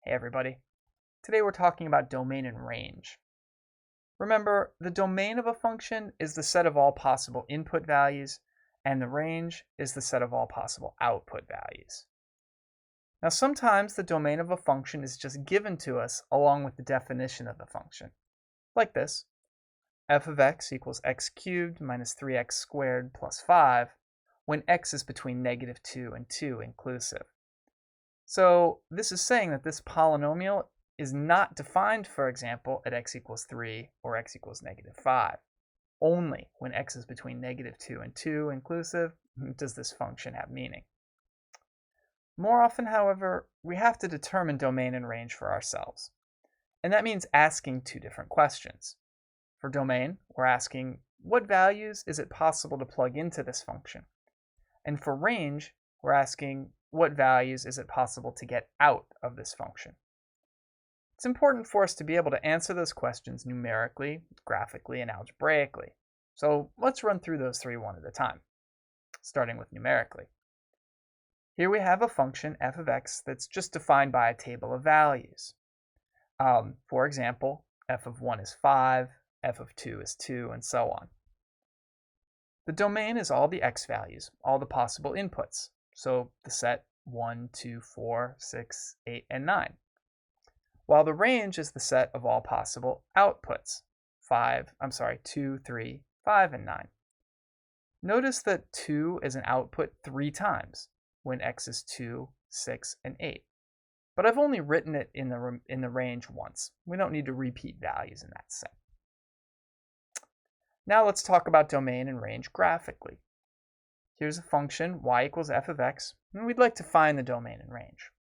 Hey everybody. Today we're talking about domain and range. Remember, the domain of a function is the set of all possible input values, and the range is the set of all possible output values. Now sometimes the domain of a function is just given to us along with the definition of the function. Like this, f of x equals x cubed minus 3x squared plus 5 when x is between -2 and 2 inclusive. So this is saying that this polynomial is not defined, for example, at x equals 3 or x equals -5. Only when x is between -2 and 2 inclusive does this function have meaning. More often, however, we have to determine domain and range for ourselves. And that means asking two different questions. For domain, we're asking, what values is it possible to plug into this function? And for range, we're asking, what values is it possible to get out of this function? It's important for us to be able to answer those questions numerically, graphically, and algebraically. So let's run through those three one at a time, starting with numerically. Here we have a function f of x that's just defined by a table of values. For example, f of 1 is 5, f of 2 is 2, and so on. The domain is all the x values, all the possible inputs. So the set 1, 2, 4, 6, 8, and 9. While the range is the set of all possible outputs, 2, 3, 5, and 9. Notice that 2 is an output 3 times when x is 2, 6, and 8. But I've only written it in the range once. We don't need to repeat values in that set. Now let's talk about domain and range graphically. Here's a function, y equals f of x, and we'd like to find the domain and range.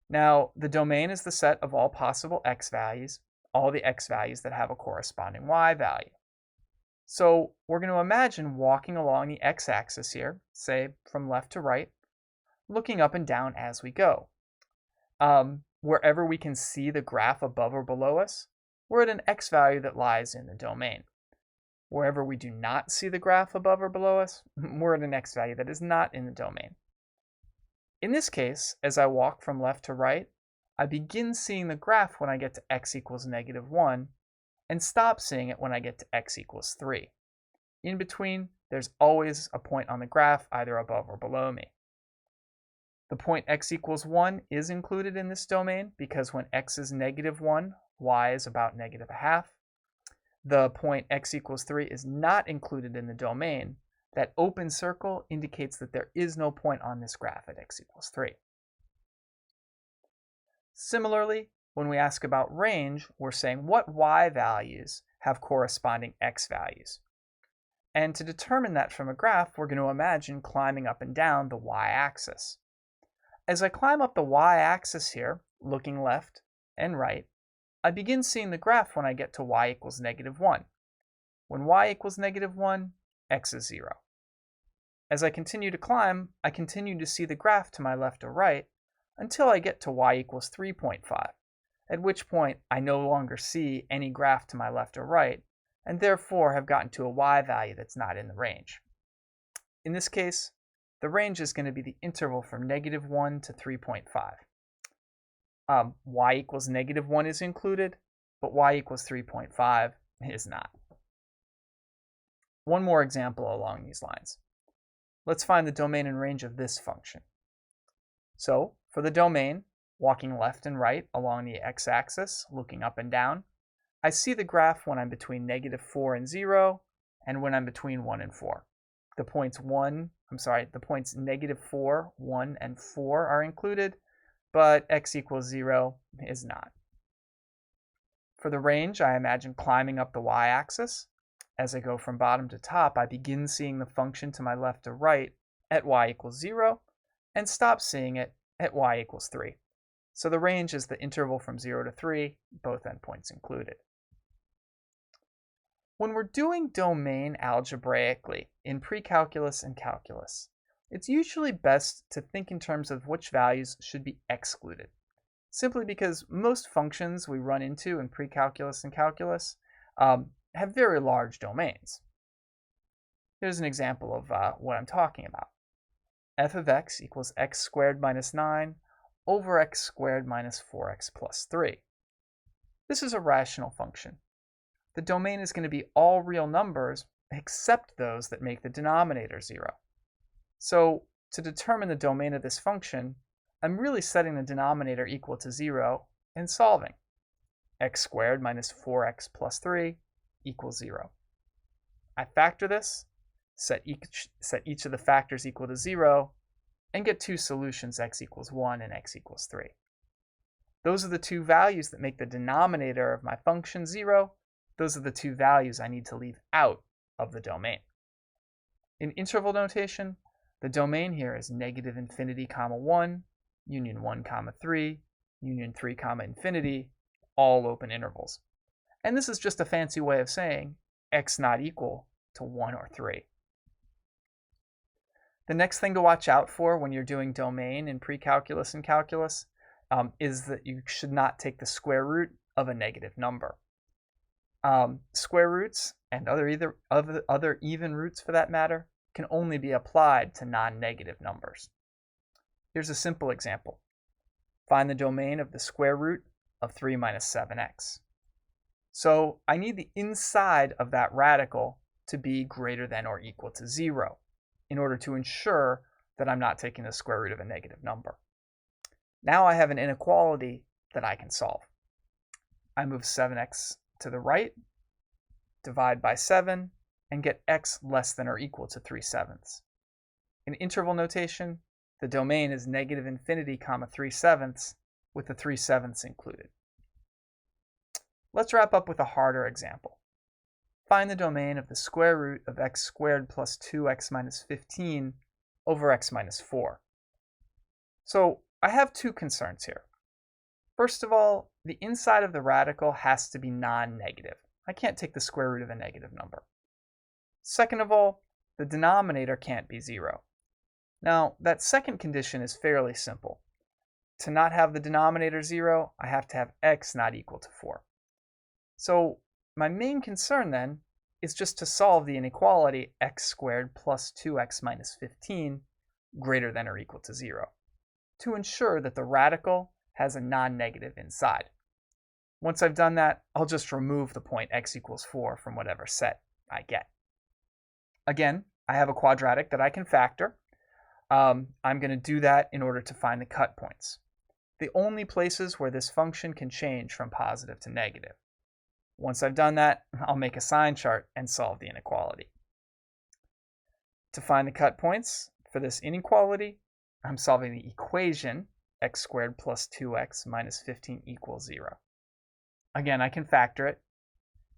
Now, the domain is the set of all possible x values, all the x values that have a corresponding y value. So we're going to imagine walking along the x-axis here, say from left to right, looking up and down as we go. Wherever we can see the graph above or below us, we're at an x value that lies in the domain. Wherever we do not see the graph above or below us, we're at an x value that is not in the domain. In this case, as I walk from left to right, I begin seeing the graph when I get to x equals -1 and stop seeing it when I get to x equals 3. In between, there's always a point on the graph either above or below me. The point x equals 1 is included in this domain because when x is -1, y is about -1/2. The point x equals 3 is not included in the domain. That open circle indicates that there is no point on this graph at x equals 3. Similarly, when we ask about range, we're saying what y values have corresponding x values. And to determine that from a graph, we're going to imagine climbing up and down the y-axis. As I climb up the y-axis here, looking left and right, I begin seeing the graph when I get to y equals -1. When y equals -1, x is 0. As I continue to climb, I continue to see the graph to my left or right until I get to y equals 3.5, at which point I no longer see any graph to my left or right, and therefore have gotten to a y value that's not in the range. In this case, the range is going to be the interval from -1 to 3.5. Y equals -1 is included, but y equals 3.5 is not. One more example along these lines. Let's find the domain and range of this function. So, for the domain, walking left and right along the x-axis, looking up and down, I see the graph when I'm between -4 and 0, and when I'm between 1 and 4. The points -4, 1, and 4 are included, but x equals 0 is not. For the range, I imagine climbing up the y-axis. As I go from bottom to top, I begin seeing the function to my left or right at y equals 0 and stop seeing it at y equals 3. So the range is the interval from 0 to 3, both endpoints included. When we're doing domain algebraically in pre-calculus and calculus, it's usually best to think in terms of which values should be excluded, simply because most functions we run into in pre-calculus and calculus have very large domains. Here's an example of what I'm talking about. f of x equals x squared minus 9 over x squared minus 4x plus 3. This is a rational function. The domain is going to be all real numbers except those that make the denominator 0. So to determine the domain of this function, I'm really setting the denominator equal to 0 and solving. X squared minus 4x plus 3 equals 0. I factor this, set each of the factors equal to 0, and get two solutions, x equals 1 and x equals 3. Those are the two values that make the denominator of my function 0. Those are the two values I need to leave out of the domain. In interval notation, the domain here is negative infinity comma 1, union 1 comma 3, union 3 comma infinity, all open intervals. And this is just a fancy way of saying x not equal to 1 or 3. The next thing to watch out for when you're doing domain in pre-calculus and calculus is that you should not take the square root of a negative number. Square roots and other even roots for that matter can only be applied to non-negative numbers. Here's a simple example. Find the domain of the square root of 3 minus 7x. So I need the inside of that radical to be greater than or equal to 0 in order to ensure that I'm not taking the square root of a negative number. Now I have an inequality that I can solve. I move 7x to the right, divide by 7, and get x less than or equal to 3/7. In interval notation, the domain is negative infinity comma 3/7 with the 3/7 included. Let's wrap up with a harder example. Find the domain of the square root of x squared plus 2x minus 15 over x minus 4. So I have two concerns here. First of all, the inside of the radical has to be non-negative. I can't take the square root of a negative number. Second of all, the denominator can't be 0. Now, that second condition is fairly simple. To not have the denominator 0, I have to have x not equal to 4. So my main concern then is just to solve the inequality x squared plus 2x minus 15 greater than or equal to 0 to ensure that the radical has a non-negative inside. Once I've done that, I'll just remove the point x equals 4 from whatever set I get. Again, I have a quadratic that I can factor. I'm going to do that in order to find the cut points, the only places where this function can change from positive to negative. Once I've done that, I'll make a sign chart and solve the inequality. To find the cut points for this inequality, I'm solving the equation x squared plus 2x minus 15 equals 0. Again, I can factor it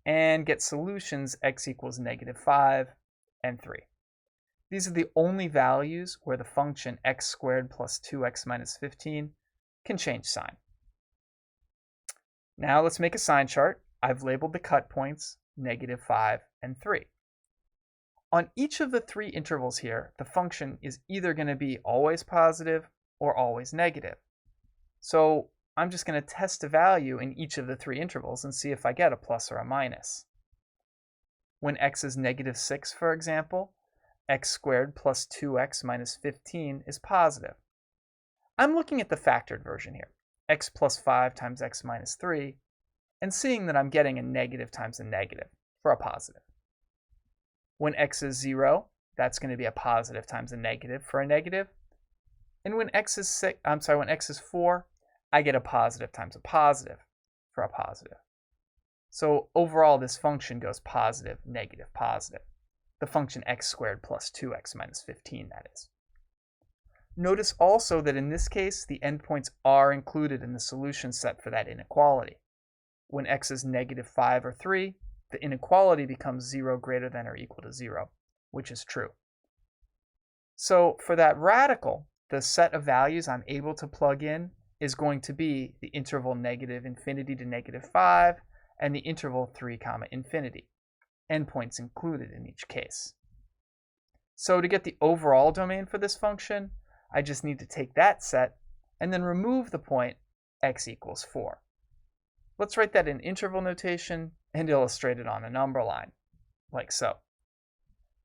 and get solutions x equals negative 5 and 3. These are the only values where the function x squared plus 2x minus 15 can change sign. Now let's make a sign chart. I've labeled the cut points negative 5 and 3. On each of the three intervals here, the function is either going to be always positive or always negative. So I'm just going to test a value in each of the three intervals and see if I get a plus or a minus. When x is negative 6, for example, x squared plus 2x minus 15 is positive. I'm looking at the factored version here, x plus 5 times x minus 3, and seeing that I'm getting a negative times a negative for a positive. When x is 0, that's going to be a positive times a negative for a negative. And when x is 4, I get a positive times a positive for a positive. So overall, this function goes positive, negative, positive. The function x squared plus 2x minus 15, that is. Notice also that in this case, the endpoints are included in the solution set for that inequality. When x is negative 5 or 3, the inequality becomes 0 greater than or equal to 0, which is true. So for that radical, the set of values I'm able to plug in is going to be the interval negative infinity to negative 5 and the interval 3 comma infinity, endpoints included in each case. So to get the overall domain for this function, I just need to take that set and then remove the point x equals 4. Let's write that in interval notation and illustrate it on a number line, like so.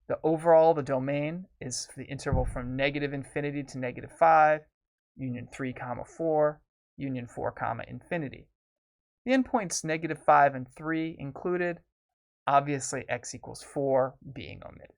The domain is for the interval from negative infinity to negative 5, union 3 comma 4, union 4 comma infinity. The endpoints -5 and 3 included, obviously x equals 4 being omitted.